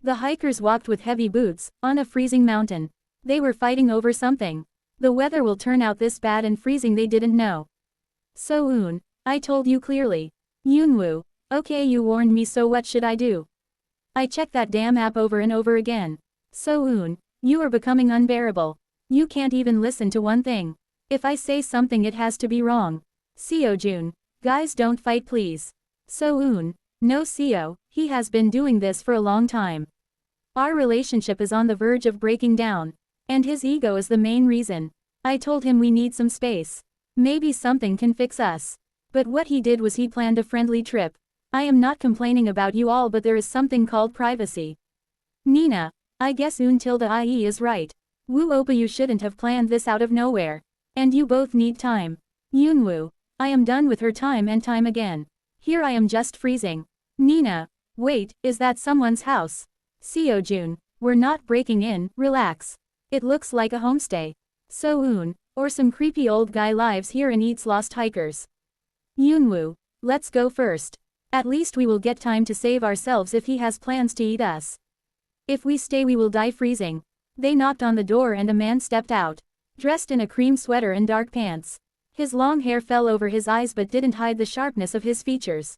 The hikers walked with heavy boots, on a freezing mountain. They were fighting over something. The weather will turn out this bad and freezing, they didn't know. So-eun, I told you clearly. Yoonwoo, okay, you warned me, so what should I do? I checked that damn app over and over again. So-eun, you are becoming unbearable. You can't even listen to one thing. If I say something it has to be wrong. Seo-jun, guys don't fight please. So-eun, no Seo, he has been doing this for a long time. Our relationship is on the verge of breaking down. And his ego is the main reason. I told him we need some space. Maybe something can fix us. But what he did was he planned a friendly trip. I am not complaining about you all, but there is something called privacy. Nina, I guess IE is right. Woo Oppa, you shouldn't have planned this out of nowhere. And you both need time. Yoonwoo, I am done with her time and time again. Here I am just freezing. Nina, wait, is that someone's house? Seo-jun, we're not breaking in, relax. It looks like a homestay. So-eun, or some creepy old guy lives here and eats lost hikers. Yoonwoo, let's go first. At least we will get time to save ourselves if he has plans to eat us. If we stay we will die freezing. They knocked on the door and a man stepped out. Dressed in a cream sweater and dark pants. His long hair fell over his eyes but didn't hide the sharpness of his features.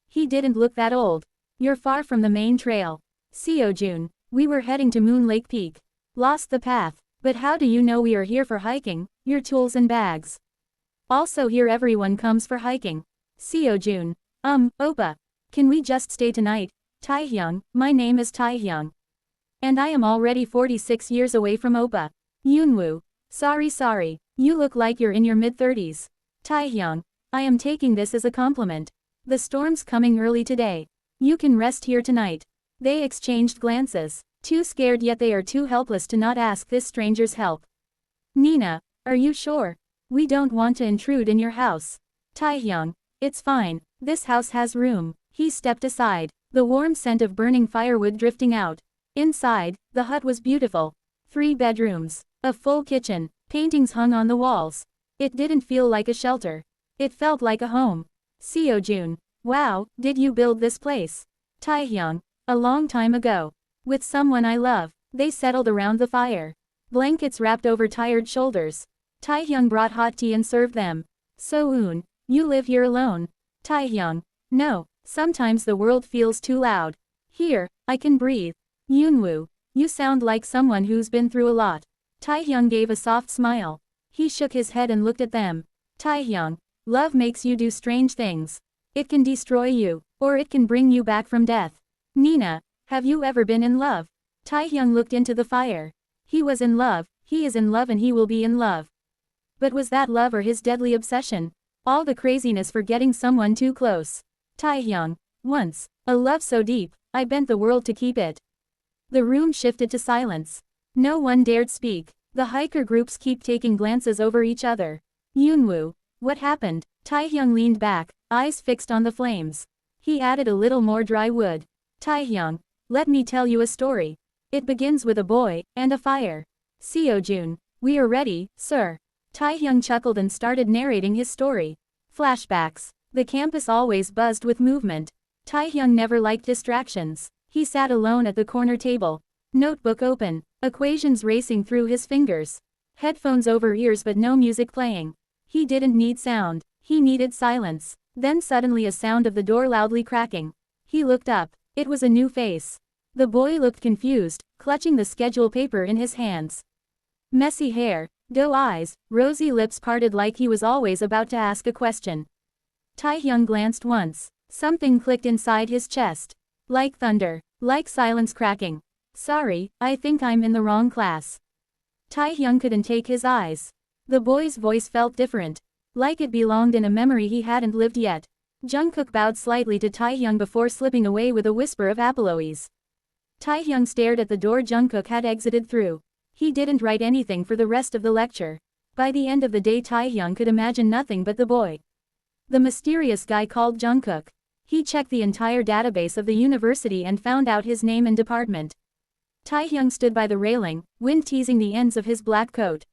He didn't look that old. You're far from the main trail. Seo-jun, we were heading to Moon Lake Peak. Lost the path. But how do you know we are here for hiking? Your tools and bags. Also here everyone comes for hiking. Seo-jun, Oppa. Can we just stay tonight? Taehyung, my name is Taehyung. And I am already 46 years away from Oppa. Yoonwoo, sorry, you look like you're in your mid-30s. Taehyung, I am taking this as a compliment. The storm's coming early today. You can rest here tonight. They exchanged glances. Too scared yet they are too helpless to not ask this stranger's help. Nina, are you sure? We don't want to intrude in your house. Taehyung, it's fine. This house has room. He stepped aside. The warm scent of burning firewood drifting out. Inside, the hut was beautiful. 3 bedrooms. A full kitchen. Paintings hung on the walls. It didn't feel like a shelter. It felt like a home. Seo-jun, wow, did you build this place? Taehyung, a long time ago. With someone I love. They settled around the fire. Blankets wrapped over tired shoulders. Taehyung brought hot tea and served them. So-eun, you live here alone? Taehyung, no, sometimes the world feels too loud. Here, I can breathe. Yoonwoo, you sound like someone who's been through a lot. Taehyung gave a soft smile. He shook his head and looked at them. Taehyung, love makes you do strange things. It can destroy you, or it can bring you back from death. Nina, have you ever been in love? Taehyung looked into the fire. He was in love, he is in love, and he will be in love. But was that love or his deadly obsession? All the craziness for getting someone too close. Taehyung, once, a love so deep, I bent the world to keep it. The room shifted to silence. No one dared speak. The hiker groups keep taking glances over each other. Yoonwoo, what happened? Taehyung leaned back, eyes fixed on the flames. He added a little more dry wood. Taehyung, let me tell you a story. It begins with a boy, and a fire. Seo-jun, we are ready, sir. Taehyung chuckled and started narrating his story. Flashbacks. The campus always buzzed with movement. Taehyung never liked distractions. He sat alone at the corner table. Notebook open. Equations racing through his fingers. Headphones over ears but no music playing. He didn't need sound. He needed silence. Then suddenly a sound of the door loudly cracking. He looked up. It was a new face. The boy looked confused, clutching the schedule paper in his hands. Messy hair, doe eyes, rosy lips parted like he was always about to ask a question. Taehyung glanced once. Something clicked inside his chest. Like thunder. Like silence cracking. Sorry, I think I'm in the wrong class. Taehyung couldn't take his eyes. The boy's voice felt different. Like it belonged in a memory he hadn't lived yet. Jungkook bowed slightly to Taehyung before slipping away with a whisper of apologies. Taehyung stared at the door Jungkook had exited through. He didn't write anything for the rest of the lecture. By the end of the day Taehyung could imagine nothing but the boy. The mysterious guy called Jungkook. He checked the entire database of the university and found out his name and department. Taehyung stood by the railing, wind teasing the ends of his black coat.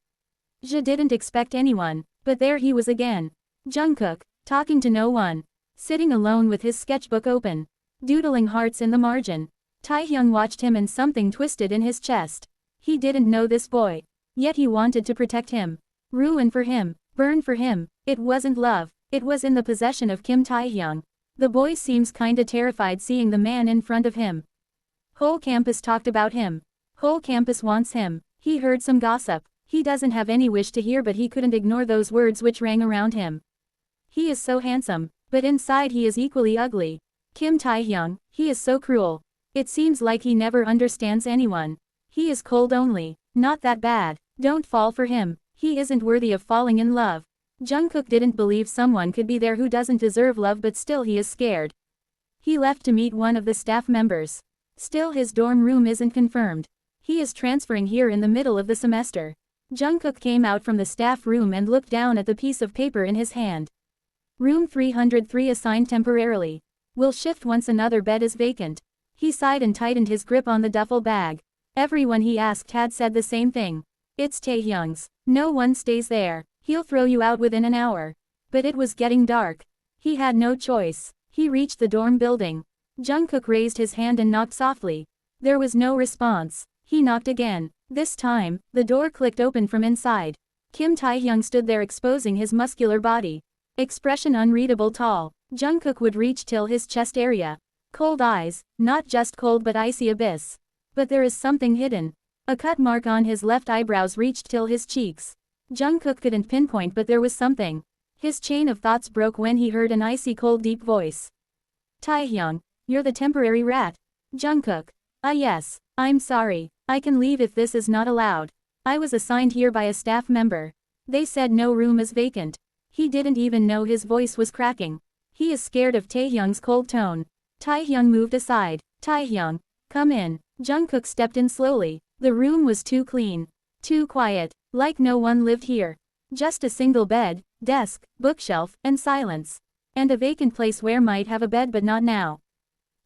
Je didn't expect anyone, but there he was again. Jungkook, talking to no one. Sitting alone with his sketchbook open. Doodling hearts in the margin. Taehyung watched him and something twisted in his chest. He didn't know this boy. Yet he wanted to protect him. Ruin for him. Burn for him. It wasn't love. It was in the possession of Kim Taehyung. The boy seems kinda terrified seeing the man in front of him. Whole campus talked about him. Whole campus wants him. He heard some gossip. He doesn't have any wish to hear, but he couldn't ignore those words which rang around him. He is so handsome, but inside he is equally ugly. Kim Taehyung, he is so cruel. It seems like he never understands anyone. He is cold only. Not that bad. Don't fall for him. He isn't worthy of falling in love. Jungkook didn't believe someone could be there who doesn't deserve love, but still he is scared. He left to meet one of the staff members. Still his dorm room isn't confirmed. He is transferring here in the middle of the semester. Jungkook came out from the staff room and looked down at the piece of paper in his hand. Room 303 assigned temporarily. Will shift once another bed is vacant. He sighed and tightened his grip on the duffel bag. Everyone he asked had said the same thing. It's Taehyung's. No one stays there. He'll throw you out within an hour. But it was getting dark. He had no choice. He reached the dorm building. Jungkook raised his hand and knocked softly. There was no response. He knocked again. This time, the door clicked open from inside. Kim Taehyung stood there exposing his muscular body. Expression unreadable tall. Jungkook would reach till his chest area. Cold eyes, not just cold but icy abyss. But there is something hidden. A cut mark on his left eyebrows reached till his cheeks. Jungkook couldn't pinpoint, but there was something. His chain of thoughts broke when he heard an icy cold deep voice. Taehyung, you're the temporary rat. Jungkook. Yes. I'm sorry. I can leave if this is not allowed. I was assigned here by a staff member. They said no room is vacant. He didn't even know his voice was cracking. He is scared of Taehyung's cold tone. Taehyung moved aside. Taehyung, come in. Jungkook stepped in slowly. The room was too clean. Too quiet. Like no one lived here. Just a single bed, desk, bookshelf, and silence. And a vacant place where might have a bed but not now.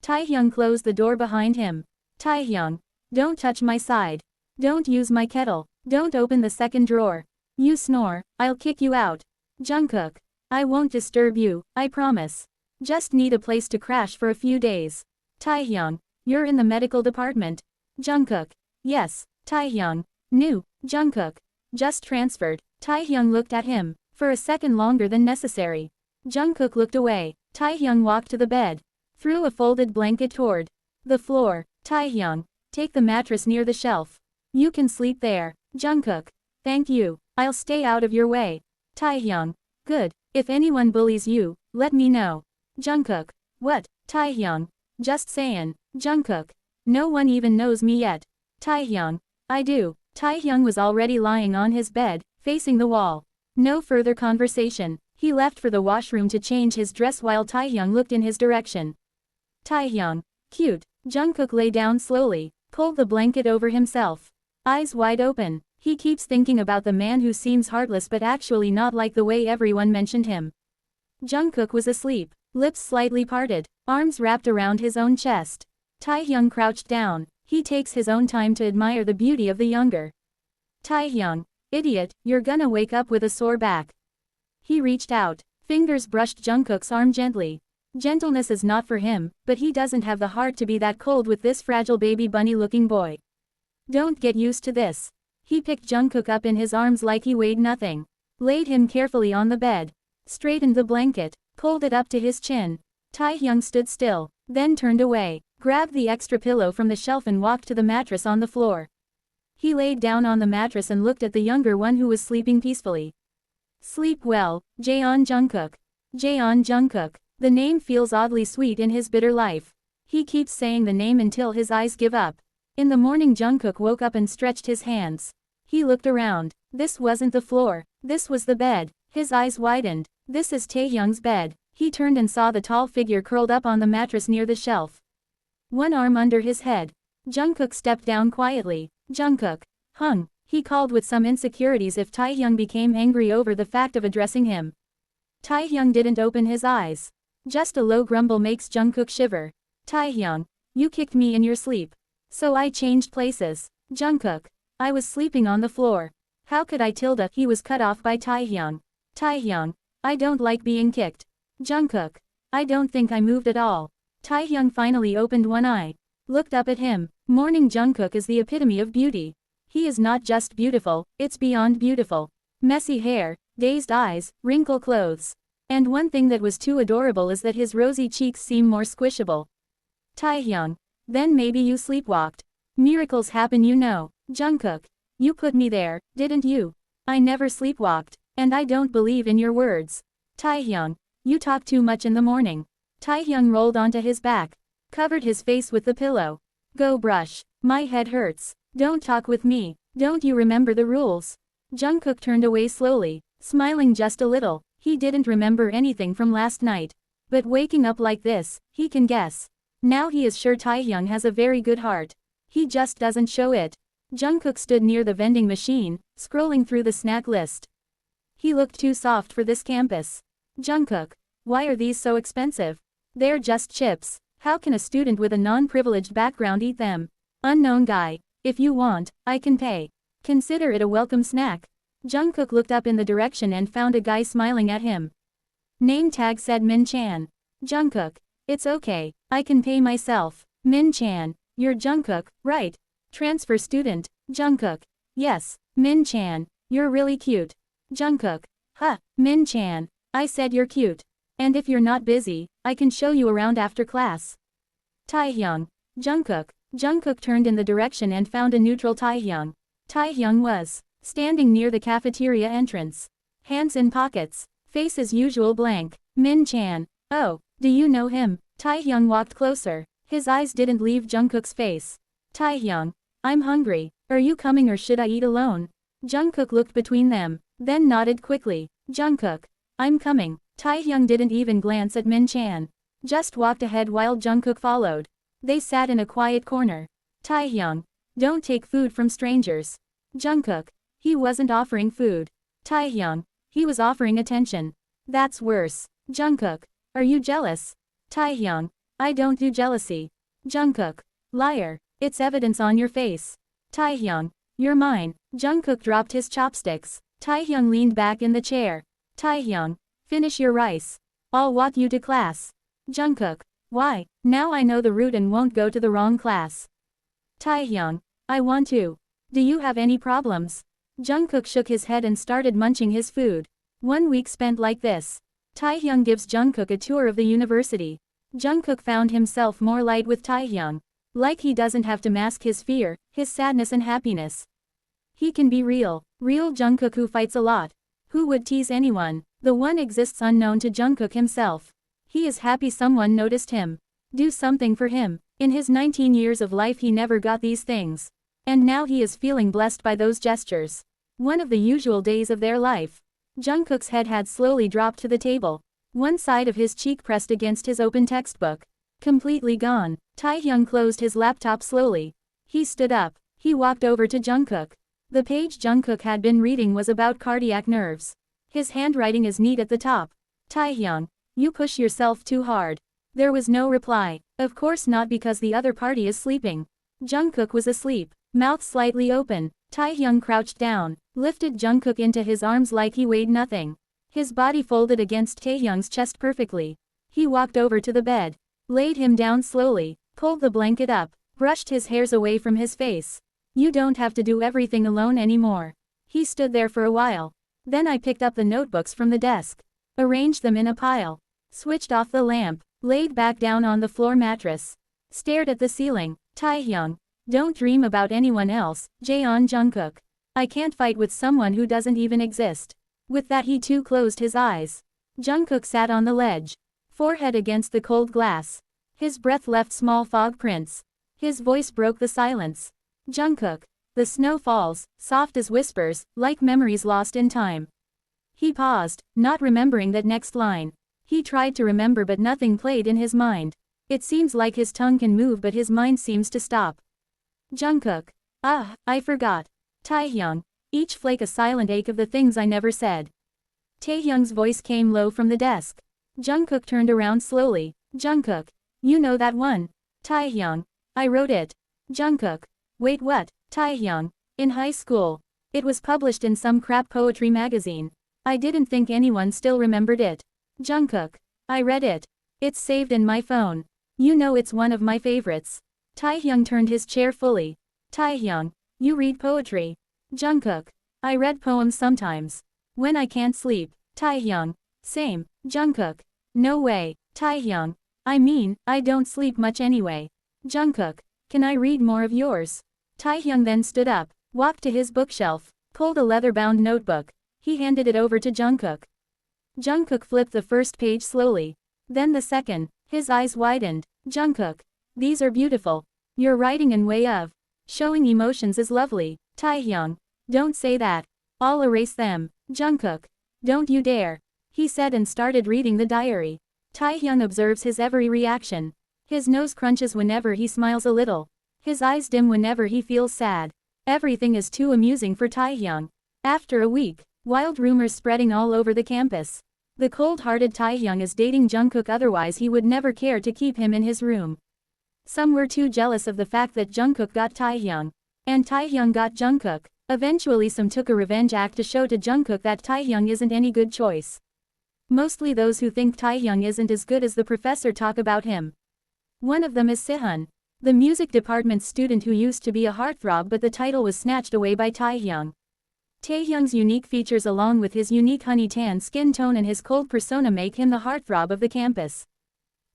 Taehyung closed the door behind him. Taehyung, don't touch my side. Don't use my kettle. Don't open the second drawer. You snore, I'll kick you out. Jungkook, I won't disturb you, I promise. Just need a place to crash for a few days. Taehyung, you're in the medical department. Jungkook, yes. Taehyung, new. Jungkook, just transferred. Taehyung looked at him, for a second longer than necessary. Jungkook looked away. Taehyung walked to the bed. Threw a folded blanket toward the floor. Taehyung, take the mattress near the shelf. You can sleep there. Jungkook, thank you. I'll stay out of your way. Taehyung, good. If anyone bullies you, let me know. Jungkook, what? Taehyung, just sayin'. Jungkook, no one even knows me yet. Taehyung, I do. Taehyung was already lying on his bed, facing the wall. No further conversation. He left for the washroom to change his dress while Taehyung looked in his direction. Taehyung, cute. Jungkook lay down slowly, pulled the blanket over himself. Eyes wide open. He keeps thinking about the man who seems heartless but actually not like the way everyone mentioned him. Jungkook was asleep, lips slightly parted, arms wrapped around his own chest. Taehyung crouched down. He takes his own time to admire the beauty of the younger. Taehyung, idiot, you're gonna wake up with a sore back. He reached out. Fingers brushed Jungkook's arm gently. Gentleness is not for him, but he doesn't have the heart to be that cold with this fragile baby bunny-looking boy. Don't get used to this. He picked Jungkook up in his arms like he weighed nothing. Laid him carefully on the bed. Straightened the blanket. Pulled it up to his chin. Taehyung stood still, then turned away. Grabbed the extra pillow from the shelf and walked to the mattress on the floor. He laid down on the mattress and looked at the younger one who was sleeping peacefully. Sleep well, Jeon Jungkook. Jeon Jungkook. The name feels oddly sweet in his bitter life. He keeps saying the name until his eyes give up. In the morning Jungkook woke up and stretched his hands. He looked around. This wasn't the floor. This was the bed. His eyes widened. This is Taehyung's bed. He turned and saw the tall figure curled up on the mattress near the shelf. One arm under his head. Jungkook stepped down quietly. Jungkook. Hung. He called with some insecurities if Taehyung became angry over the fact of addressing him. Taehyung didn't open his eyes. Just a low grumble makes Jungkook shiver. Taehyung, you kicked me in your sleep. So I changed places. Jungkook. I was sleeping on the floor. How could I tilde? He was cut off by Taehyung. Taehyung. I don't like being kicked. Jungkook. I don't think I moved at all. Taehyung finally opened one eye. looked up at him. Morning Jungkook is the epitome of beauty. He is not just beautiful, it's beyond beautiful. Messy hair, dazed eyes, wrinkled clothes. And one thing that was too adorable is that his rosy cheeks seem more squishable. Taehyung, then maybe you sleepwalked. Miracles happen, you know. Jungkook, you put me there, didn't you? I never sleepwalked, and I don't believe in your words. Taehyung, you talk too much in the morning. Taehyung rolled onto his back, covered his face with the pillow. Go brush, my head hurts. Don't talk with me, don't you remember the rules? Jungkook turned away slowly, smiling just a little. He didn't remember anything from last night. But waking up like this, he can guess. Now he is sure Taehyung has a very good heart. He just doesn't show it. Jungkook stood near the vending machine, scrolling through the snack list. He looked too soft for this campus. Jungkook, why are these so expensive? They're just chips. How can a student with a non-privileged background eat them? Unknown guy, if you want, I can pay. Consider it a welcome snack. Jungkook looked up in the direction and found a guy smiling at him. Name tag said Min Chan. Jungkook, it's okay, I can pay myself. Min Chan, you're Jungkook, right? Transfer student. Jungkook, yes. Min Chan, you're really cute. Jungkook, huh, Min Chan, I said you're cute. And if you're not busy, I can show you around after class. Taehyung, Jungkook. Jungkook turned in the direction and found a neutral Taehyung. Taehyung was standing near the cafeteria entrance. Hands in pockets, face as usual blank. Min Chan, oh, do you know him? Taehyung walked closer. His eyes didn't leave Jungkook's face. Taehyung, I'm hungry. Are you coming or should I eat alone? Jungkook looked between them, then nodded quickly. Jungkook, I'm coming. Taehyung didn't even glance at Min Chan. Just walked ahead while Jungkook followed. They sat in a quiet corner. Taehyung, don't take food from strangers. Jungkook, he wasn't offering food. Taehyung, he was offering attention. That's worse. Jungkook, are you jealous? Taehyung, I don't do jealousy. Jungkook, liar, it's evidence on your face. Taehyung, you're mine. Jungkook dropped his chopsticks. Taehyung leaned back in the chair. Taehyung, finish your rice. I'll walk you to class. Jungkook, why? Now I know the route and won't go to the wrong class. Taehyung, I want to. Do you have any problems? Jungkook shook his head and started munching his food. 1 week spent like this. Taehyung gives Jungkook a tour of the university. Jungkook found himself more light with Taehyung. Like he doesn't have to mask his fear, his sadness and happiness. He can be real. Real Jungkook who fights a lot. Who would tease anyone? The one exists unknown to Jungkook himself. He is happy someone noticed him. Do something for him. In his 19 years of life he never got these things. And now he is feeling blessed by those gestures. One of the usual days of their life. Jungkook's head had slowly dropped to the table. One side of his cheek pressed against his open textbook. Completely gone. Taehyung closed his laptop slowly. He stood up. He walked over to Jungkook. The page Jungkook had been reading was about cardiac nerves. His handwriting is neat at the top. Taehyung, you push yourself too hard. There was no reply. Of course not, because the other party is sleeping. Jungkook was asleep, mouth slightly open. Taehyung crouched down, lifted Jungkook into his arms like he weighed nothing. His body folded against Taehyung's chest perfectly. He walked over to the bed, laid him down slowly, pulled the blanket up, brushed his hairs away from his face. You don't have to do everything alone anymore. He stood there for a while. Then I picked up the notebooks from the desk, arranged them in a pile, switched off the lamp, laid back down on the floor mattress, stared at the ceiling. Taehyung, don't dream about anyone else. Jeon. Jungkook, I can't fight with someone who doesn't even exist. With that he too closed his eyes. Jungkook sat on the ledge, forehead against the cold glass. His breath left small fog prints. His voice broke the silence. Jungkook, the snow falls, soft as whispers, like memories lost in time. He paused, not remembering that next line. He tried to remember but nothing played in his mind. It seems like his tongue can move but his mind seems to stop. Jungkook, I forgot. Taehyung, each flake a silent ache of the things I never said. Taehyung's voice came low from the desk. Jungkook turned around slowly. Jungkook, you know that one? Taehyung, I wrote it. Jungkook, wait, what? Taehyung, in high school. It was published in some crap poetry magazine. I didn't think anyone still remembered it. Jungkook, I read it. It's saved in my phone. You know it's one of my favorites. Taehyung turned his chair fully. Taehyung, you read poetry. Jungkook, I read poems sometimes. When I can't sleep. Taehyung, same. Jungkook, no way. Taehyung, I mean, I don't sleep much anyway. Jungkook, can I read more of yours? Taehyung then stood up, walked to his bookshelf, pulled a leather-bound notebook. He handed it over to Jungkook. Jungkook flipped the first page slowly. Then the second. His eyes widened. Jungkook, these are beautiful. Your writing and way of showing emotions is lovely. Taehyung, don't say that. I'll erase them. Jungkook, don't you dare. He said and started reading the diary. Taehyung observes his every reaction. His nose crunches whenever he smiles a little. His eyes dim whenever he feels sad. Everything is too amusing for Taehyung. After a week, wild rumors spreading all over the campus. The cold-hearted Taehyung is dating Jungkook, otherwise he would never care to keep him in his room. Some were too jealous of the fact that Jungkook got Taehyung, and Taehyung got Jungkook. Eventually some took a revenge act to show to Jungkook that Taehyung isn't any good choice. Mostly those who think Taehyung isn't as good as the professor talk about him. One of them is Sehun, the music department student who used to be a heartthrob, but the title was snatched away by Taehyung. Taehyung's unique features along with his unique honey tan skin tone and his cold persona make him the heartthrob of the campus.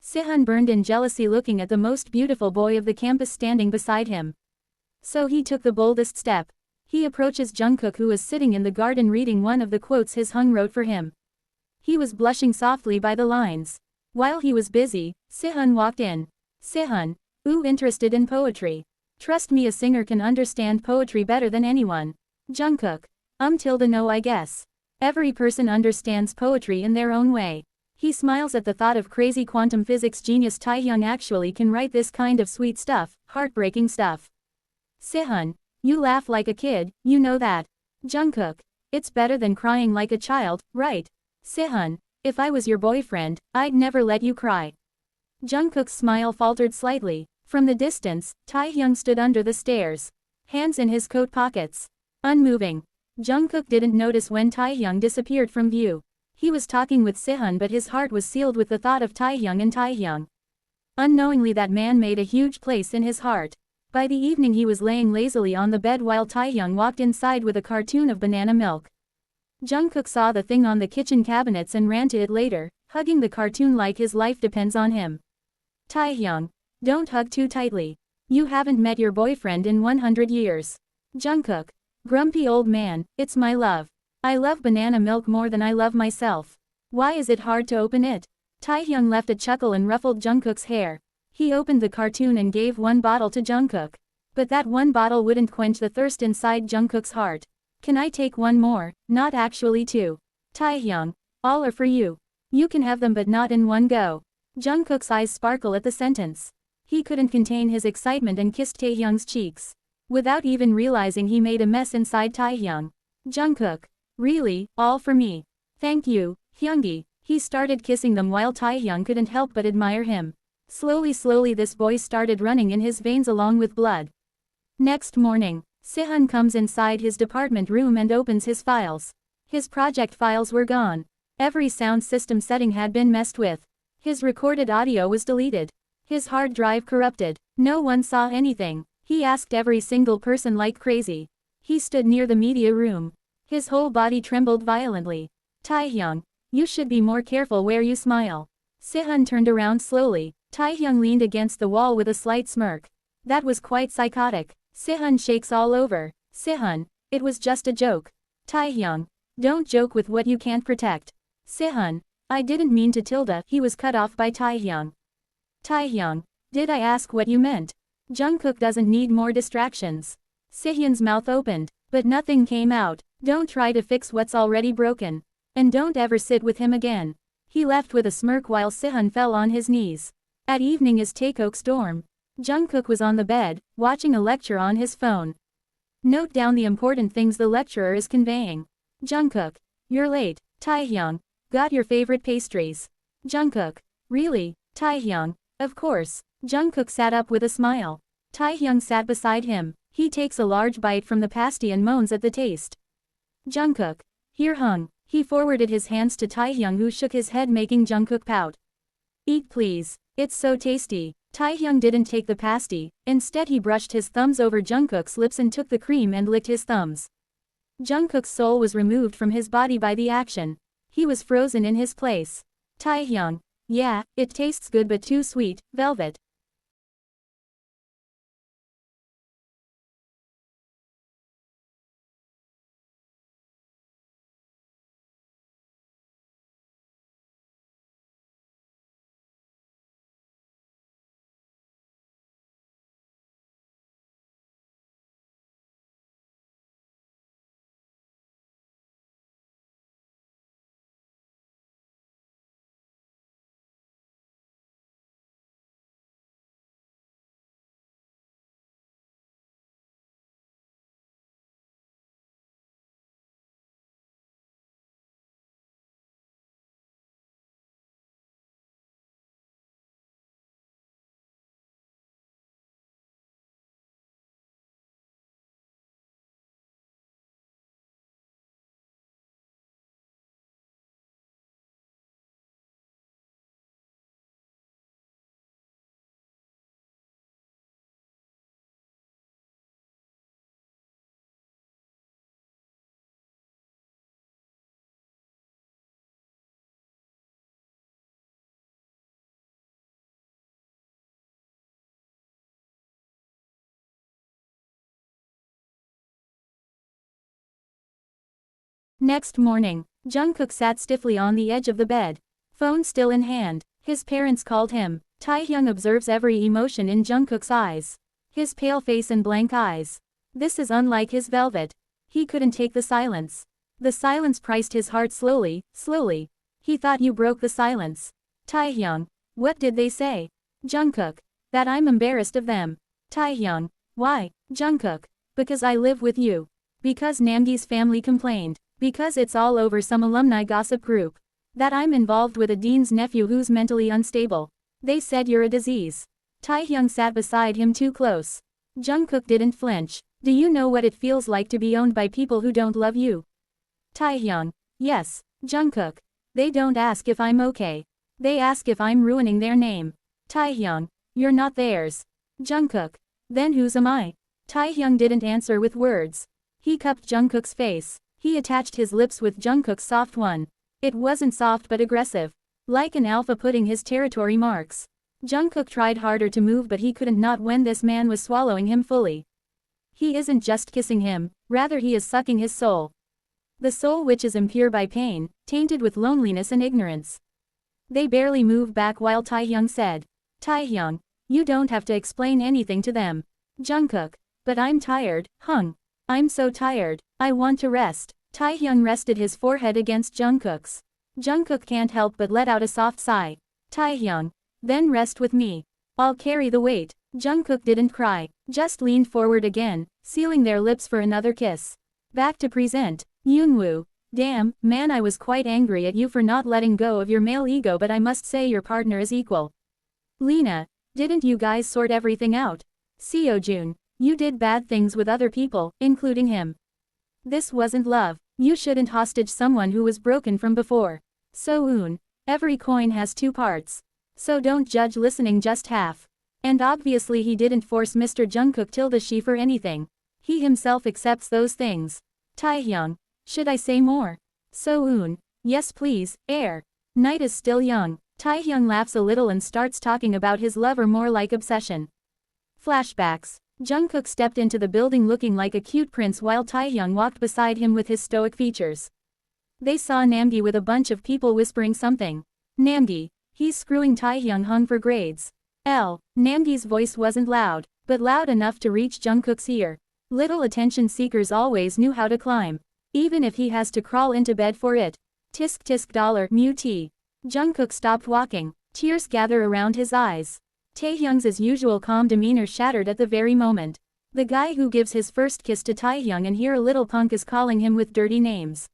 Sehun burned in jealousy looking at the most beautiful boy of the campus standing beside him. So he took the boldest step. He approaches Jungkook, who was sitting in the garden reading one of the quotes his Hung wrote for him. He was blushing softly by the lines. While he was busy, Sehun walked in. Sehun, ooh, interested in poetry. Trust me, a singer can understand poetry better than anyone. Jungkook, tilde no, I guess. Every person understands poetry in their own way. He smiles at the thought of crazy quantum physics genius Taehyung actually can write this kind of sweet stuff, heartbreaking stuff. Sehun, you laugh like a kid, you know that. Jungkook, it's better than crying like a child, right? Sehun, if I was your boyfriend, I'd never let you cry. Jungkook's smile faltered slightly. From the distance, Taehyung stood under the stairs, hands in his coat pockets, unmoving. Jungkook didn't notice when Taehyung disappeared from view. He was talking with Sehun, but his heart was sealed with the thought of Taehyung and Taehyung. Unknowingly that man made a huge place in his heart. By the evening he was laying lazily on the bed while Taehyung walked inside with a cartoon of banana milk. Jungkook saw the thing on the kitchen cabinets and ran to it later, hugging the cartoon like his life depends on him. Taehyung, don't hug too tightly. You haven't met your boyfriend in 100 years. Jungkook, grumpy old man, it's my love. I love banana milk more than I love myself. Why is it hard to open it? Taehyung left a chuckle and ruffled Jungkook's hair. He opened the cartoon and gave one bottle to Jungkook. But that one bottle wouldn't quench the thirst inside Jungkook's heart. Can I take one more? Not actually two. Taehyung, all are for you. You can have them but not in one go. Jungkook's eyes sparkle at the sentence. He couldn't contain his excitement and kissed Taehyung's cheeks. Without even realizing he made a mess inside Taehyung. Jungkook, really, all for me. Thank you, Hyungi. He started kissing them while Taehyung couldn't help but admire him. Slowly this boy started running in his veins along with blood. Next morning, Sehun comes inside his department room and opens his files. His project files were gone. Every sound system setting had been messed with. His recorded audio was deleted. His hard drive corrupted. No one saw anything. He asked every single person like crazy. He stood near the media room. His whole body trembled violently. Taehyung, you should be more careful where you smile. Sehun turned around slowly. Taehyung leaned against the wall with a slight smirk. That was quite psychotic. Sehun shakes all over. Sehun, it was just a joke. Taehyung, don't joke with what you can't protect. Sehun, I didn't mean to tilde. He was cut off by Taehyung. Taehyung, did I ask what you meant? Jungkook doesn't need more distractions. Sehun's mouth opened, but nothing came out. Don't try to fix what's already broken. And don't ever sit with him again. He left with a smirk while Sehun fell on his knees. At evening is Taekook's dorm. Jungkook was on the bed, watching a lecture on his phone. Note down the important things the lecturer is conveying. Jungkook, you're late. Taehyung, got your favorite pastries. Jungkook, really? Taehyung, of course. Jungkook sat up with a smile. Taehyung sat beside him. He takes a large bite from the pasty and moans at the taste. Jungkook, here Hung. He forwarded his hands to Taehyung, who shook his head making Jungkook pout. Eat please. It's so tasty. Taehyung didn't take the pasty, instead he brushed his thumbs over Jungkook's lips and took the cream and licked his thumbs. Jungkook's soul was removed from his body by the action. He was frozen in his place. Taehyung. Yeah, it tastes good but too sweet, velvet. Next morning, Jungkook sat stiffly on the edge of the bed. Phone still in hand. His parents called him. Taehyung observes every emotion in Jungkook's eyes. His pale face and blank eyes. This is unlike his velvet. He couldn't take the silence. The silence priced his heart slowly, slowly. He thought you broke the silence. Taehyung. What did they say? Jungkook. That I'm embarrassed of them. Taehyung. Why? Jungkook. Because I live with you. Because Namgi's family complained. Because it's all over some alumni gossip group. That I'm involved with a dean's nephew who's mentally unstable. They said you're a disease. Taehyung sat beside him too close. Jungkook didn't flinch. Do you know what it feels like to be owned by people who don't love you? Taehyung. Yes, Jungkook. They don't ask if I'm okay. They ask if I'm ruining their name. Taehyung. You're not theirs. Jungkook. Then whose am I? Taehyung didn't answer with words. He cupped Jungkook's face. He attached his lips with Jungkook's soft one. It wasn't soft but aggressive. Like an alpha putting his territory marks. Jungkook tried harder to move but he couldn't, not when this man was swallowing him fully. He isn't just kissing him, rather he is sucking his soul. The soul which is impure by pain, tainted with loneliness and ignorance. They barely moved back while Taehyung said. Taehyung. You don't have to explain anything to them. Jungkook. But I'm tired, Hung. I'm so tired, I want to rest. Taehyung rested his forehead against Jungkook's. Jungkook can't help but let out a soft sigh. Taehyung. Then rest with me. I'll carry the weight. Jungkook didn't cry, just leaned forward again, sealing their lips for another kiss. Back to present. Yoonwoo. Damn, man, I was quite angry at you for not letting go of your male ego, but I must say your partner is equal. Lena. Didn't you guys sort everything out? Seojun. You did bad things with other people, including him. This wasn't love. You shouldn't hostage someone who was broken from before. So-eun. Every coin has two parts. So don't judge listening just half. And obviously he didn't force Mr. Jungkook ~she for anything. He himself accepts those things. Taehyung. Should I say more? So-eun. Yes please, air. Night is still young. Taehyung laughs a little and starts talking about his lover more like obsession. Flashbacks. Jungkook stepped into the building looking like a cute prince while Taehyung walked beside him with his stoic features. They saw Namgi with a bunch of people whispering something. Namgi. He's screwing Taehyung Hung for grades. Namgi's voice wasn't loud, but loud enough to reach Jungkook's ear. Little attention seekers always knew how to climb. Even if he has to crawl into bed for it. Tisk tisk dollar muti. Jungkook stopped walking. Tears gather around his eyes. Taehyung's as usual calm demeanor shattered at the very moment. The guy who gives his first kiss to Taehyung and here a little punk is calling him with dirty names.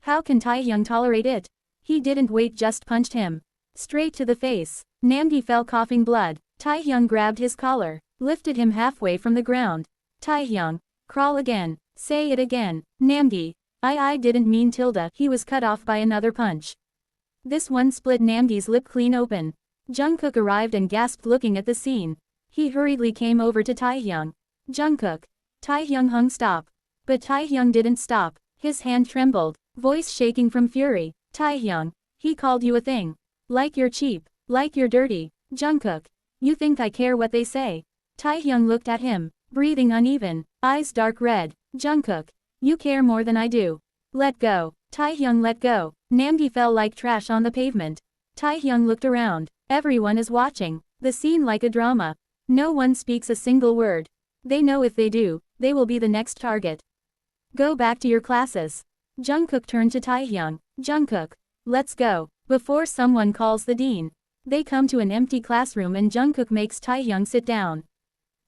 How can Taehyung tolerate it? He didn't wait, just punched him. Straight to the face. Namgi fell coughing blood. Taehyung grabbed his collar, lifted him halfway from the ground. Taehyung. Crawl again. Say it again. Namgi. I didn't mean tilde. He was cut off by another punch. This one split Namgi's lip clean open. Jungkook arrived and gasped looking at the scene. He hurriedly came over to Taehyung. Jungkook. Taehyung stop. But Taehyung didn't stop. His hand trembled, voice shaking from fury. Taehyung, he called you a thing. Like you're cheap, like you're dirty. Jungkook, you think I care what they say? Taehyung looked at him, breathing uneven, eyes dark red. Jungkook, you care more than I do. Let go. Taehyung let go. Namgi fell like trash on the pavement. Taehyung looked around. Everyone is watching. The scene like a drama. No one speaks a single word. They know if they do, they will be the next target. Go back to your classes. Jungkook turned to Taehyung. Jungkook, let's go, before someone calls the dean. They come to an empty classroom and Jungkook makes Taehyung sit down.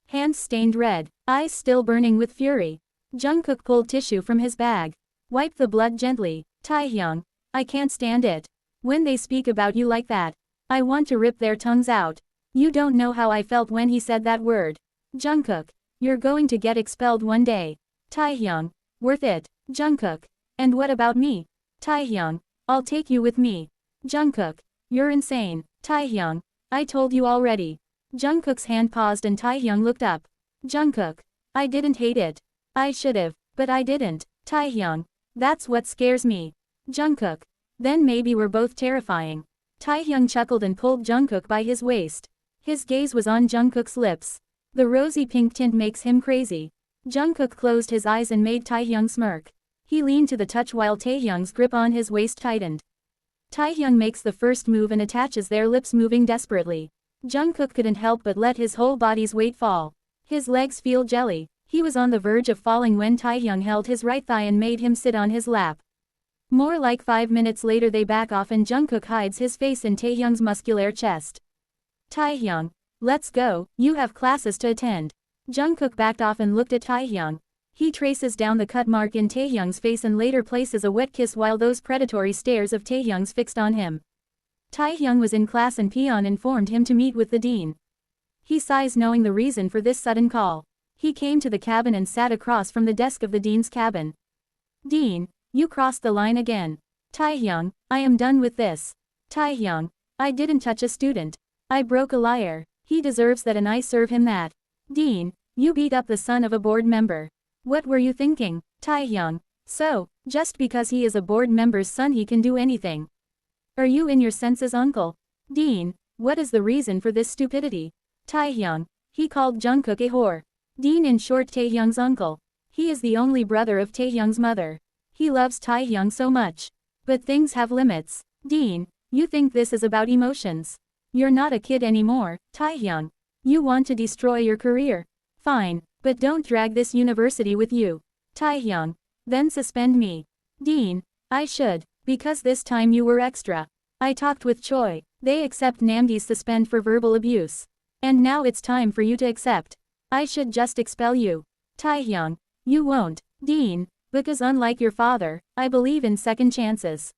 Hands stained red, eyes still burning with fury. Jungkook pulled tissue from his bag. Wiped the blood gently. Taehyung, I can't stand it. When they speak about you like that, I want to rip their tongues out. You don't know how I felt when he said that word. Jungkook, you're going to get expelled one day. Taehyung, worth it. Jungkook, and what about me? Taehyung, I'll take you with me. Jungkook, you're insane. Taehyung, I told you already. Jungkook's hand paused and Taehyung looked up. Jungkook, I didn't hate it. I should've, but I didn't. Taehyung, that's what scares me. Jungkook, then maybe we're both terrifying. Taehyung chuckled and pulled Jungkook by his waist. His gaze was on Jungkook's lips. The rosy pink tint makes him crazy. Jungkook closed his eyes and made Taehyung smirk. He leaned to the touch while Taehyung's grip on his waist tightened. Taehyung makes the first move and attaches their lips, moving desperately. Jungkook couldn't help but let his whole body's weight fall. His legs feel jelly. He was on the verge of falling when Taehyung held his right thigh and made him sit on his lap. More like 5 minutes later they back off and Jungkook hides his face in Taehyung's muscular chest. Taehyung, let's go, you have classes to attend. Jungkook backed off and looked at Taehyung. He traces down the cut mark in Taehyung's face and later places a wet kiss while those predatory stares of Taehyung's fixed on him. Taehyung was in class and Peon informed him to meet with the dean. He sighs knowing the reason for this sudden call. He came to the cabin and sat across from the desk of the dean's cabin. Dean, you crossed the line again. Taehyung, I am done with this. Taehyung, I didn't touch a student. I broke a liar. He deserves that and I serve him that. Dean, you beat up the son of a board member. What were you thinking? Taehyung, so, just because he is a board member's son he can do anything. Are you in your senses, uncle? Dean, what is the reason for this stupidity? Taehyung, he called Jungkook a whore. Dean, in short, Taehyung's uncle. He is the only brother of Taehyung's mother. He loves Taehyung so much. But things have limits. Dean, you think this is about emotions. You're not a kid anymore, Taehyung. You want to destroy your career. Fine, but don't drag this university with you. Taehyung, then suspend me. Dean, I should, because this time you were extra. I talked with Choi. They accept Namgi's suspend for verbal abuse. And now it's time for you to accept. I should just expel you. Taehyung, you won't, Dean, because unlike your father, I believe in second chances.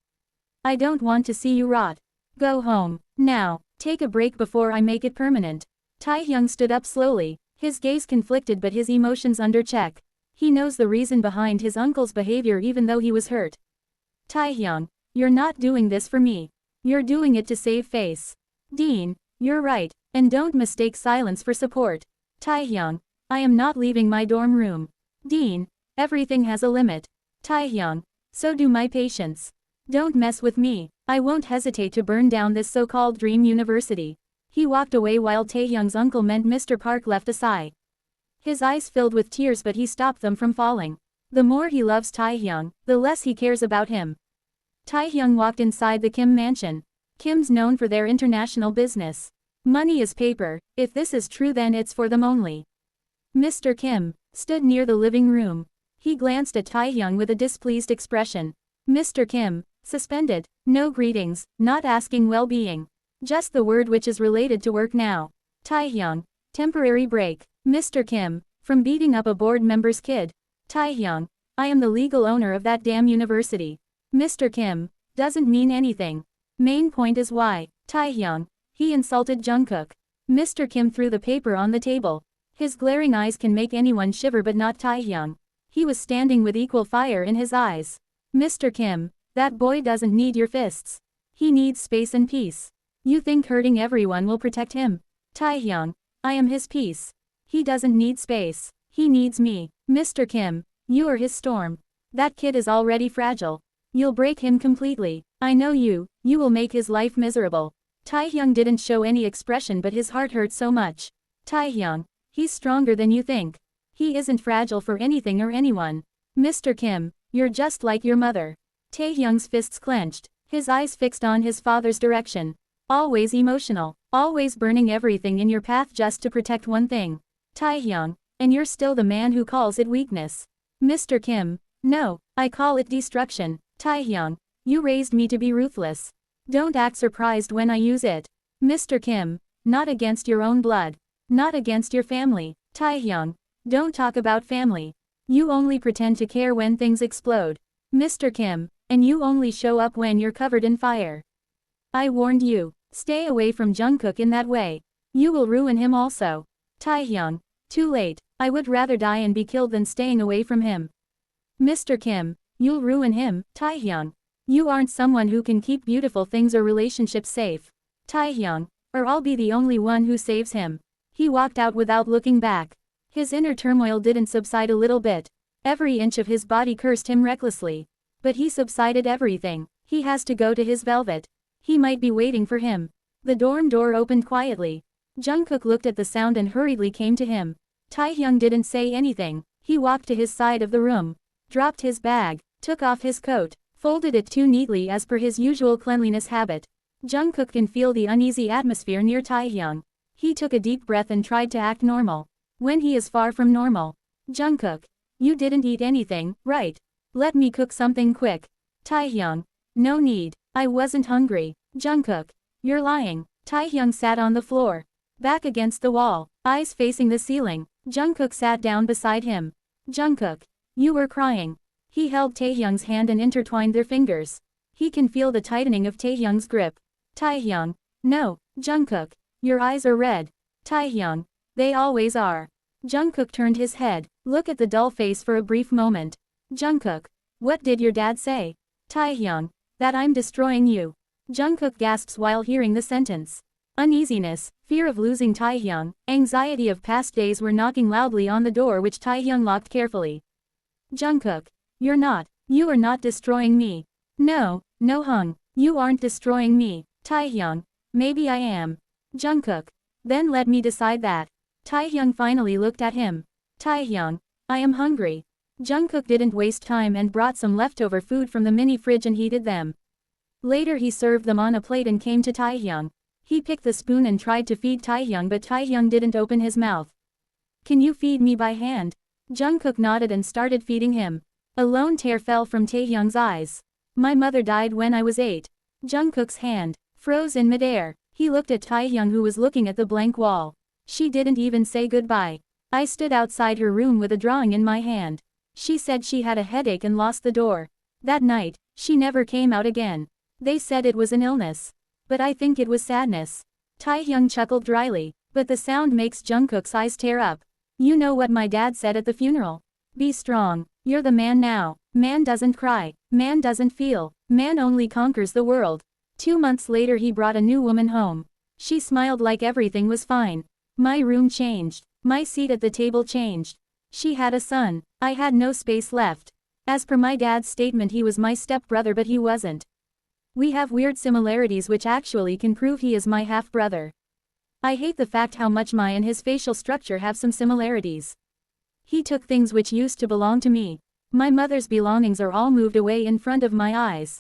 I don't want to see you rot. Go home, now, take a break before I make it permanent. Taehyung stood up slowly, his gaze conflicted but his emotions under check. He knows the reason behind his uncle's behavior even though he was hurt. Taehyung, you're not doing this for me. You're doing it to save face. Dean, you're right, and don't mistake silence for support. Taehyung, I am not leaving my dorm room. Dean, everything has a limit. Taehyung, so do my patience. Don't mess with me. I won't hesitate to burn down this so-called dream university. He walked away while Taehyung's uncle meant Mr. Park left a sigh. His eyes filled with tears but he stopped them from falling. The more he loves Taehyung, the less he cares about him. Taehyung walked inside the Kim mansion. Kim's known for their international business. Money is paper, if this is true then it's for them only. Mr. Kim stood near the living room. He glanced at Taehyung with a displeased expression. Mr. Kim, suspended, no greetings, not asking well-being. Just the word which is related to work now. Taehyung, temporary break. Mr. Kim, from beating up a board member's kid. Taehyung, I am the legal owner of that damn university. Mr. Kim, doesn't mean anything. Main point is why. Taehyung, he insulted Jungkook. Mr. Kim threw the paper on the table. His glaring eyes can make anyone shiver but not Taehyung. He was standing with equal fire in his eyes. Mr. Kim, that boy doesn't need your fists. He needs space and peace. You think hurting everyone will protect him? Taehyung, I am his peace. He doesn't need space. He needs me. Mr. Kim, you are his storm. That kid is already fragile. You'll break him completely. I know you will make his life miserable. Taehyung didn't show any expression, but his heart hurt so much. Taehyung, he's stronger than you think. He isn't fragile for anything or anyone. Mr. Kim, you're just like your mother. Taehyung's fists clenched, his eyes fixed on his father's direction. Always emotional, always burning everything in your path just to protect one thing. Taehyung, and you're still the man who calls it weakness. Mr. Kim, no, I call it destruction. Taehyung, you raised me to be ruthless. Don't act surprised when I use it. Mr. Kim, not against your own blood. Not against your family. Taehyung, don't talk about family. You only pretend to care when things explode. Mr. Kim, and you only show up when you're covered in fire. I warned you, stay away from Jungkook in that way. You will ruin him also. Taehyung, too late, I would rather die and be killed than staying away from him. Mr. Kim, you'll ruin him. Taehyung, you aren't someone who can keep beautiful things or relationships safe. Taehyung, or I'll be the only one who saves him. He walked out without looking back. His inner turmoil didn't subside a little bit. Every inch of his body cursed him recklessly. But he subsided everything. He has to go to his velvet. He might be waiting for him. The dorm door opened quietly. Jungkook looked at the sound and hurriedly came to him. Taehyung didn't say anything. He walked to his side of the room, dropped his bag, took off his coat, folded it too neatly as per his usual cleanliness habit. Jungkook can feel the uneasy atmosphere near Taehyung. He took a deep breath and tried to act normal. When he is far from normal. Jungkook, you didn't eat anything, right? Let me cook something quick. Taehyung, no need, I wasn't hungry. Jungkook, you're lying. Taehyung sat on the floor, back against the wall, eyes facing the ceiling. Jungkook sat down beside him. Jungkook, you were crying. He held Taehyung's hand and intertwined their fingers. He can feel the tightening of Taehyung's grip. Taehyung, no. Jungkook, your eyes are red. Taehyung, they always are. Jungkook turned his head, looked at the dull face for a brief moment. Jungkook, what did your dad say? Taehyung, that I'm destroying you. Jungkook gasps while hearing the sentence. Uneasiness, fear of losing Taehyung, anxiety of past days were knocking loudly on the door, which Taehyung locked carefully. Jungkook, you are not destroying me. No, Hung, you aren't destroying me. Taehyung, maybe I am. Jungkook, then let me decide that. Taehyung finally looked at him. Taehyung, I am hungry. Jungkook didn't waste time and brought some leftover food from the mini fridge and heated them. Later he served them on a plate and came to Taehyung. He picked the spoon and tried to feed Taehyung, but Taehyung didn't open his mouth. Can you feed me by hand? Jungkook nodded and started feeding him. A lone tear fell from Taehyung's eyes. My mother died when I was 8. Jungkook's hand froze in midair. He looked at Taehyung, who was looking at the blank wall. She didn't even say goodbye. I stood outside her room with a drawing in my hand. She said she had a headache and lost the door. That night, she never came out again. They said it was an illness. But I think it was sadness. Taehyung chuckled dryly, but the sound makes Jungkook's eyes tear up. You know what my dad said at the funeral? Be strong. You're the man now. Man doesn't cry. Man doesn't feel. Man only conquers the world. 2 months later he brought a new woman home. She smiled like everything was fine. My room changed. My seat at the table changed. She had a son. I had no space left. As per my dad's statement, he was my stepbrother, but he wasn't. We have weird similarities which actually can prove he is my half-brother. I hate the fact how much my and his facial structure have some similarities. He took things which used to belong to me. My mother's belongings are all moved away in front of my eyes.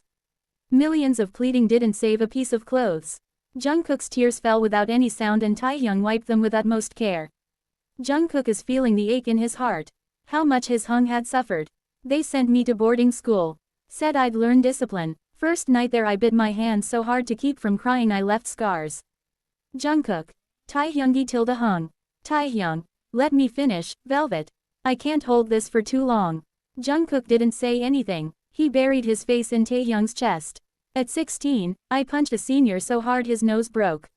Millions of pleading didn't save a piece of clothes. Jungkook's tears fell without any sound and Taehyung wiped them with utmost care. Jungkook is feeling the ache in his heart. How much his Hung had suffered. They sent me to boarding school. Said I'd learn discipline. First night there I bit my hand so hard to keep from crying I left scars. Jungkook. Taehyungi tilde Hung. Taehyung. Let me finish, Velvet. I can't hold this for too long. Jungkook didn't say anything. He buried his face in Taehyung's chest. At 16, I punched a senior so hard his nose broke.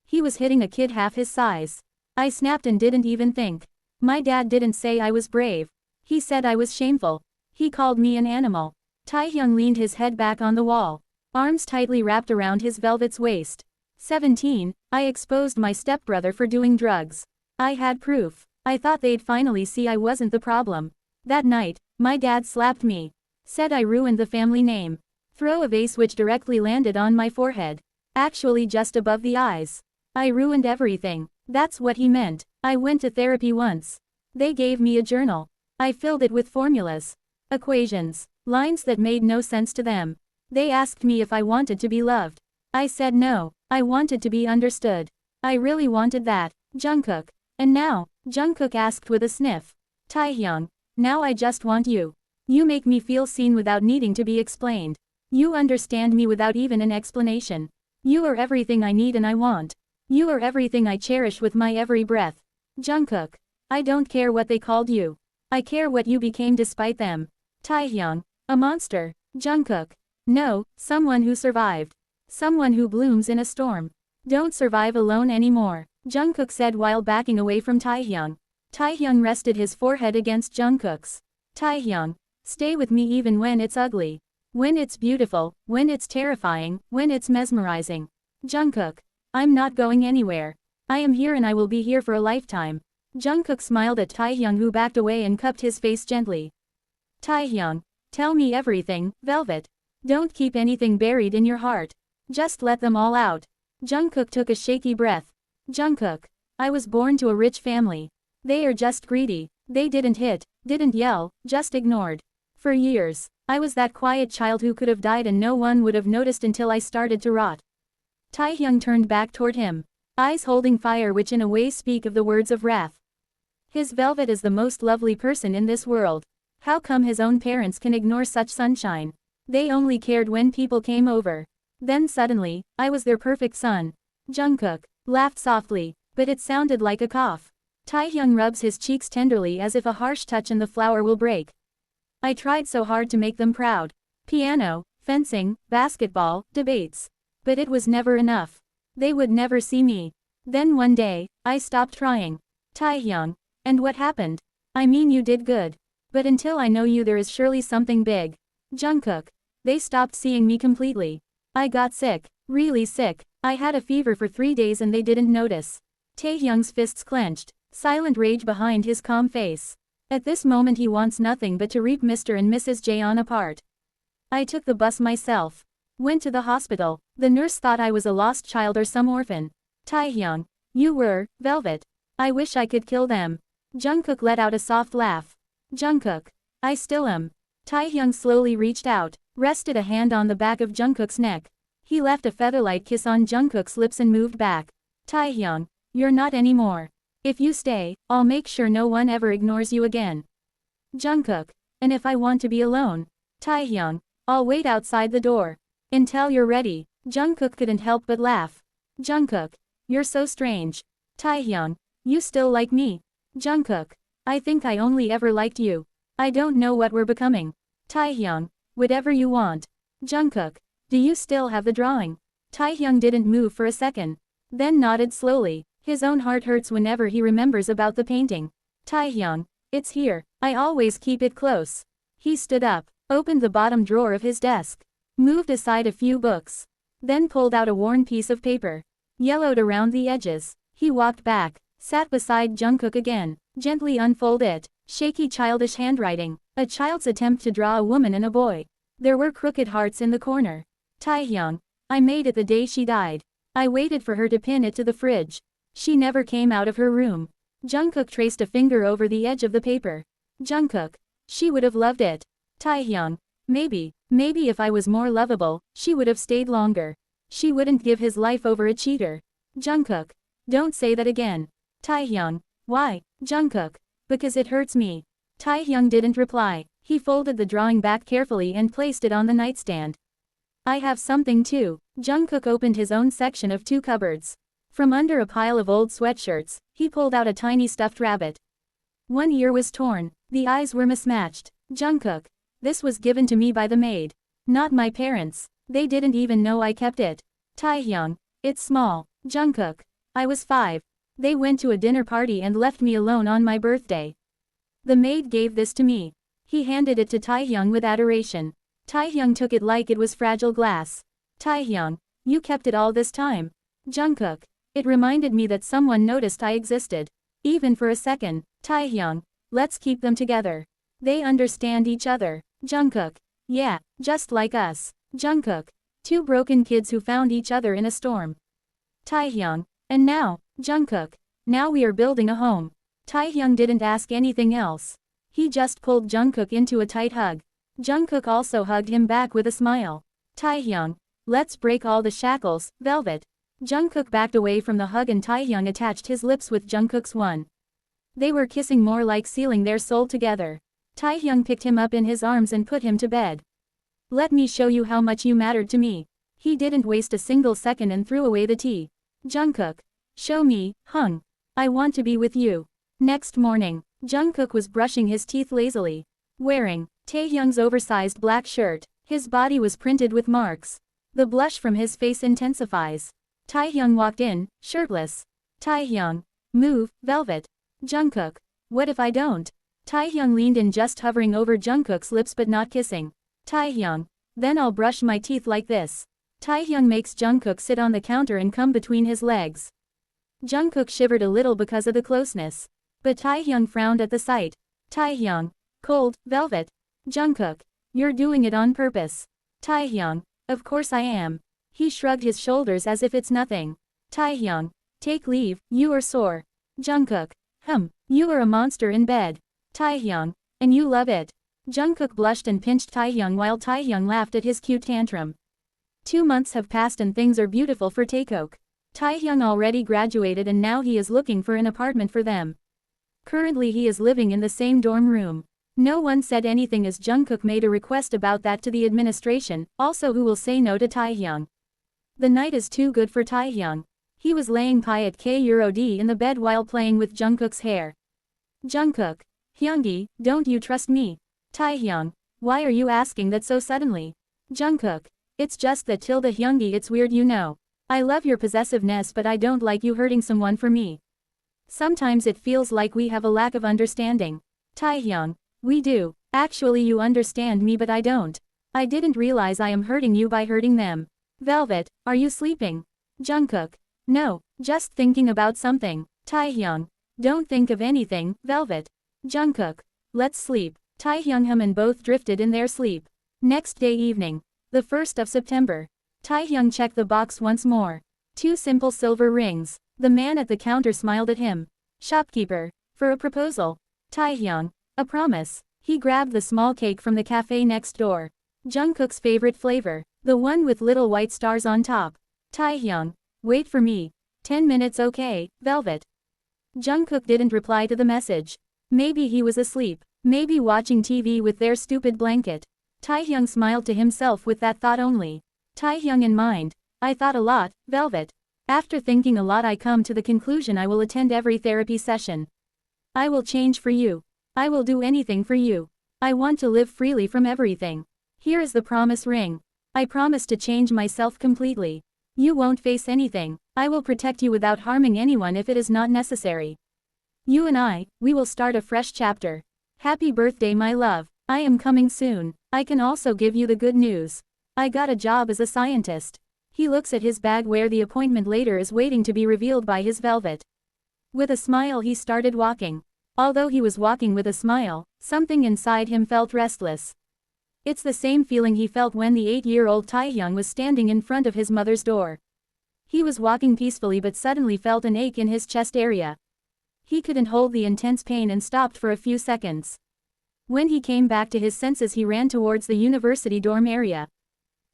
He was hitting a kid half his size. I snapped and didn't even think. My dad didn't say I was brave. He said I was shameful. He called me an animal. Taehyung leaned his head back on the wall, arms tightly wrapped around his velvet's waist. 17, I exposed my stepbrother for doing drugs. I had proof. I thought they'd finally see I wasn't the problem. That night, my dad slapped me. Said I ruined the family name. Throw a vase which directly landed on my forehead. Actually just above the eyes. I ruined everything. That's what he meant. I went to therapy once. They gave me a journal. I filled it with formulas. Equations. Lines that made no sense to them. They asked me if I wanted to be loved. I said no. I wanted to be understood. I really wanted that. Jungkook. And now, Jungkook asked with a sniff. Taehyung. Now I just want you. You make me feel seen without needing to be explained. You understand me without even an explanation. You are everything I need and I want. You are everything I cherish with my every breath. Jungkook. I don't care what they called you. I care what you became despite them. Taehyung. A monster. Jungkook. No, someone who survived. Someone who blooms in a storm. Don't survive alone anymore, Jungkook said while backing away from Taehyung. Taehyung rested his forehead against Jungkook's. Taehyung. Stay with me even when it's ugly. When it's beautiful, when it's terrifying, when it's mesmerizing. Jungkook. I'm not going anywhere. I am here and I will be here for a lifetime. Jungkook smiled at Taehyung who backed away and cupped his face gently. Taehyung. Tell me everything, Velvet. Don't keep anything buried in your heart. Just let them all out. Jungkook took a shaky breath. Jungkook. I was born to a rich family. They are just greedy. They didn't hit, didn't yell, just ignored. For years, I was that quiet child who could have died and no one would have noticed until I started to rot. Taehyung turned back toward him. Eyes holding fire which in a way speak of the words of wrath. His Velvet is the most lovely person in this world. How come his own parents can ignore such sunshine? They only cared when people came over. Then suddenly, I was their perfect son. Jungkook laughed softly, but it sounded like a cough. Taehyung rubs his cheeks tenderly as if a harsh touch and the flower will break. I tried so hard to make them proud. Piano, fencing, basketball, debates. But it was never enough. They would never see me. Then one day, I stopped trying. Taehyung. And what happened? I mean you did good. But until I know you there is surely something big. Jungkook. They stopped seeing me completely. I got sick. Really sick. I had a fever for 3 days and they didn't notice. Taehyung's fists clenched. Silent rage behind his calm face. At this moment he wants nothing but to rip Mr. and Mrs. Jeon apart. I took the bus myself. Went to the hospital. The nurse thought I was a lost child or some orphan. Taehyung. You were, Velvet. I wish I could kill them. Jungkook let out a soft laugh. Jungkook. I still am. Taehyung slowly reached out, rested a hand on the back of Jungkook's neck. He left a featherlight kiss on Jungkook's lips and moved back. Taehyung. You're not anymore. If you stay, I'll make sure no one ever ignores you again. Jungkook. And if I want to be alone? Taehyung. I'll wait outside the door. Until you're ready. Jungkook couldn't help but laugh. Jungkook. You're so strange. Taehyung. You still like me? Jungkook. I think I only ever liked you. I don't know what we're becoming. Taehyung. Whatever you want. Jungkook. Do you still have the drawing? Taehyung didn't move for a second. Then nodded slowly. His own heart hurts whenever he remembers about the painting. Taehyung. It's here. I always keep it close. He stood up, opened the bottom drawer of his desk, moved aside a few books, then pulled out a worn piece of paper, yellowed around the edges. He walked back, sat beside Jungkook again, gently unfolded it. Shaky childish handwriting, a child's attempt to draw a woman and a boy. There were crooked hearts in the corner. Taehyung. I made it the day she died. I waited for her to pin it to the fridge. She never came out of her room. Jungkook traced a finger over the edge of the paper. Jungkook. She would have loved it. Taehyung. Maybe if I was more lovable, she would have stayed longer. She wouldn't give his life over a cheater. Jungkook. Don't say that again. Taehyung. Why? Jungkook. Because it hurts me. Taehyung didn't reply. He folded the drawing back carefully and placed it on the nightstand. I have something too. Jungkook opened his own section of 2 cupboards. From under a pile of old sweatshirts, he pulled out a tiny stuffed rabbit. One ear was torn, the eyes were mismatched. Jungkook. This was given to me by the maid. Not my parents. They didn't even know I kept it. Taehyung. It's small. Jungkook. I was 5. They went to a dinner party and left me alone on my birthday. The maid gave this to me. He handed it to Taehyung with adoration. Taehyung took it like it was fragile glass. Taehyung. You kept it all this time. Jungkook. It reminded me that someone noticed I existed. Even for a second. Taehyung. Let's keep them together. They understand each other. Jungkook. Yeah, just like us. Jungkook. Two broken kids who found each other in a storm. Taehyung. And now, Jungkook. Now we are building a home. Taehyung didn't ask anything else. He just pulled Jungkook into a tight hug. Jungkook also hugged him back with a smile. Taehyung. Let's break all the shackles, Velvet. Jungkook backed away from the hug and Taehyung attached his lips with Jungkook's one. They were kissing more like sealing their soul together. Taehyung picked him up in his arms and put him to bed. Let me show you how much you mattered to me. He didn't waste a single second and threw away the tea. Jungkook. Show me, Hung. I want to be with you. Next morning, Jungkook was brushing his teeth lazily. Wearing Taehyung's oversized black shirt, his body was printed with marks. The blush from his face intensifies. Taehyung walked in, shirtless. Taehyung. Move, Velvet. Jungkook. What if I don't? Taehyung leaned in, just hovering over Jungkook's lips but not kissing. Taehyung. Then I'll brush my teeth like this. Taehyung makes Jungkook sit on the counter and come between his legs. Jungkook shivered a little because of the closeness. But Taehyung frowned at the sight. Taehyung. Cold, Velvet. Jungkook. You're doing it on purpose. Taehyung. Of course I am. He shrugged his shoulders as if it's nothing. Taehyung. Take leave, you are sore. Jungkook. You are a monster in bed. Taehyung. And you love it. Jungkook blushed and pinched Taehyung while Taehyung laughed at his cute tantrum. 2 months have passed and things are beautiful for Taekook. Taehyung already graduated and now he is looking for an apartment for them. Currently he is living in the same dorm room. No one said anything as Jungkook made a request about that to the administration, also who will say no to Taehyung. The night is too good for Taehyung. He was laying pie at KD in the bed while playing with Jungkook's hair. Jungkook. Hyungi, don't you trust me? Taehyung. Why are you asking that so suddenly? Jungkook. It's just that Hyungi, it's weird, you know. I love your possessiveness but I don't like you hurting someone for me. Sometimes it feels like we have a lack of understanding. Taehyung. We do. Actually you understand me but I don't. I didn't realize I am hurting you by hurting them. Velvet, are you sleeping? Jungkook. No, just thinking about something. Taehyung. Don't think of anything, Velvet. Jungkook. Let's sleep. Taehyung and both drifted in their sleep. Next day evening. The 1st of September. Taehyung checked the box once more. 2 simple silver rings. The man at the counter smiled at him. Shopkeeper. For a proposal. Taehyung. A promise. He grabbed the small cake from the cafe next door. Jungkook's favorite flavor. The one with little white stars on top. Taehyung. Wait for me. 10 minutes, okay, Velvet. Jungkook didn't reply to the message. Maybe he was asleep. Maybe watching TV with their stupid blanket. Taehyung smiled to himself with that thought only. Taehyung in mind. I thought a lot, Velvet. After thinking a lot I come to the conclusion I will attend every therapy session. I will change for you. I will do anything for you. I want to live freely from everything. Here is the promise ring. I promise to change myself completely. You won't face anything. I will protect you without harming anyone if it is not necessary. You and we will start a fresh chapter. Happy birthday, my love. I am coming soon. I can also give you the good news. I got a job as a scientist. He looks at his bag where the appointment later is waiting to be revealed by his Velvet. With a smile he started walking. Although he was walking with a smile, something inside him felt restless. It's the same feeling he felt when the 8-year-old Taehyung was standing in front of his mother's door. He was walking peacefully but suddenly felt an ache in his chest area. He couldn't hold the intense pain and stopped for a few seconds. When he came back to his senses he ran towards the university dorm area.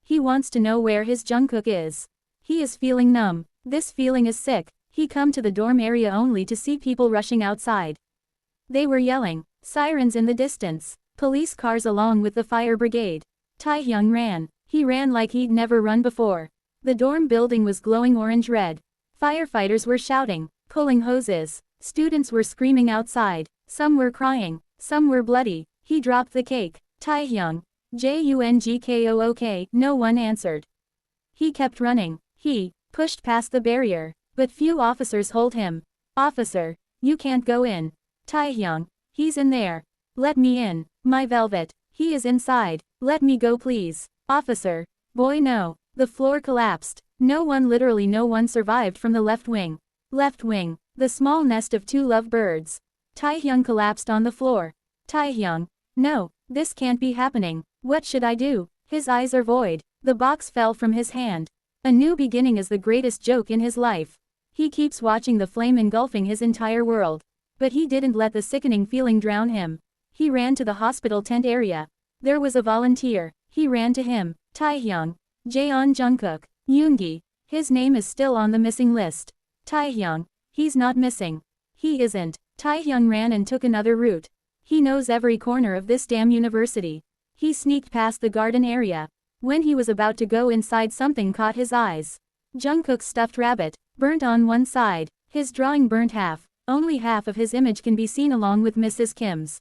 He wants to know where his Jungkook is. He is feeling numb. This feeling is sick. He come to the dorm area only to see people rushing outside. They were yelling, sirens in the distance, police cars along with the fire brigade. Taehyung ran. He ran like he'd never run before. The dorm building was glowing orange-red. Firefighters were shouting, pulling hoses. Students were screaming outside. Some were crying. Some were bloody. He dropped the cake. Taehyung. Jungkook. No one answered. He kept running. He pushed past the barrier. But few officers hold him. Officer. You can't go in. Taehyung. He's in there. Let me in. My Velvet. He is inside. Let me go please. Officer. Boy no. The floor collapsed. Literally no one survived from the left wing. Left wing, the small nest of two lovebirds. Taehyung collapsed on the floor. Taehyung, no, this can't be happening. What should I do? His eyes are void. The box fell from his hand. A new beginning is the greatest joke in his life. He keeps watching the flame engulfing his entire world. But he didn't let the sickening feeling drown him. He ran to the hospital tent area. There was a volunteer. He ran to him. Taehyung, Jeon Jungkook, Yoongi. His name is still on the missing list. Taehyung, he's not missing. He isn't. Taehyung ran and took another route. He knows every corner of this damn university. He sneaked past the garden area. When he was about to go inside, something caught his eyes. Jungkook's stuffed rabbit, burnt on one side, his drawing burnt half. Only half of his image can be seen along with Mrs. Kim's.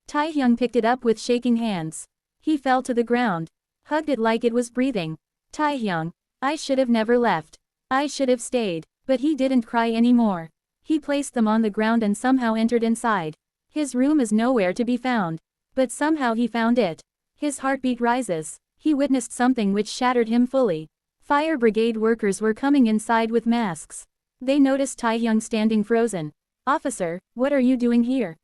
Taehyung picked it up with shaking hands. He fell to the ground, hugged it like it was breathing. Taehyung, I should have never left. I should have stayed. But he didn't cry anymore. He placed them on the ground and somehow entered inside. His room is nowhere to be found. But somehow he found it. His heartbeat rises. He witnessed something which shattered him fully. Fire brigade workers were coming inside with masks. They noticed Taehyung standing frozen. Officer, what are you doing here?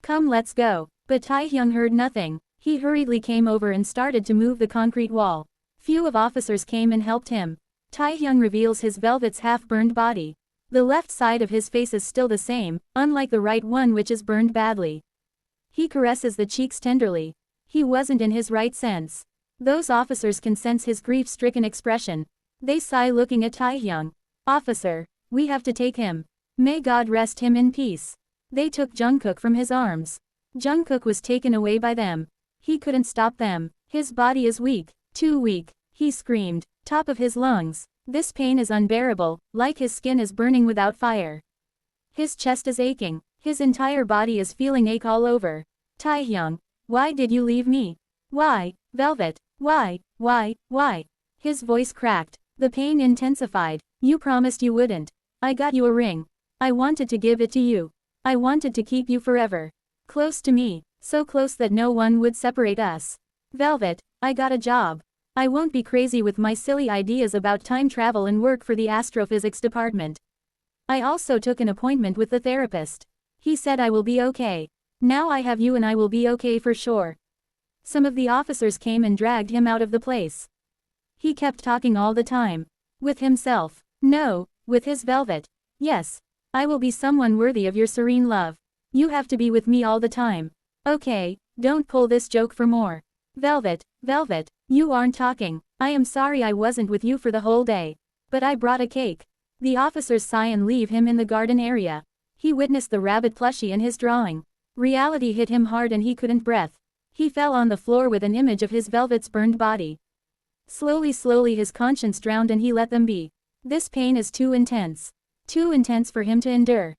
Come, let's go. But Taehyung heard nothing. He hurriedly came over and started to move the concrete wall. Few of officers came and helped him. Taehyung reveals his velvet's half-burned body. The left side of his face is still the same, unlike the right one which is burned badly. He caresses the cheeks tenderly. He wasn't in his right sense. Those officers can sense his grief-stricken expression. They sigh looking at Taehyung. Officer, we have to take him. May God rest him in peace. They took Jungkook from his arms. Jungkook was taken away by them. He couldn't stop them. His body is weak, too weak. He screamed, top of his lungs. This pain is unbearable, like his skin is burning without fire. His chest is aching. His entire body is feeling ache all over. Taehyung, why did you leave me? Why, Velvet, why? His voice cracked. The pain intensified. You promised you wouldn't. I got you a ring. I wanted to give it to you. I wanted to keep you forever. Close to me, so close that no one would separate us. Velvet, I got a job. I won't be crazy with my silly ideas about time travel and work for the astrophysics department. I also took an appointment with the therapist. He said I will be okay. Now I have you and I will be okay for sure. Some of the officers came and dragged him out of the place. He kept talking all the time. With himself. No, with his Velvet. Yes. I will be someone worthy of your serene love. You have to be with me all the time. Okay, don't pull this joke for more. Velvet, you aren't talking. I am sorry I wasn't with you for the whole day. But I brought a cake. The officers sigh and leave him in the garden area. He witnessed the rabbit plushie in his drawing. Reality hit him hard and he couldn't breathe. He fell on the floor with an image of his Velvet's burned body. Slowly his conscience drowned and he let them be. This pain is too intense. Too intense for him to endure.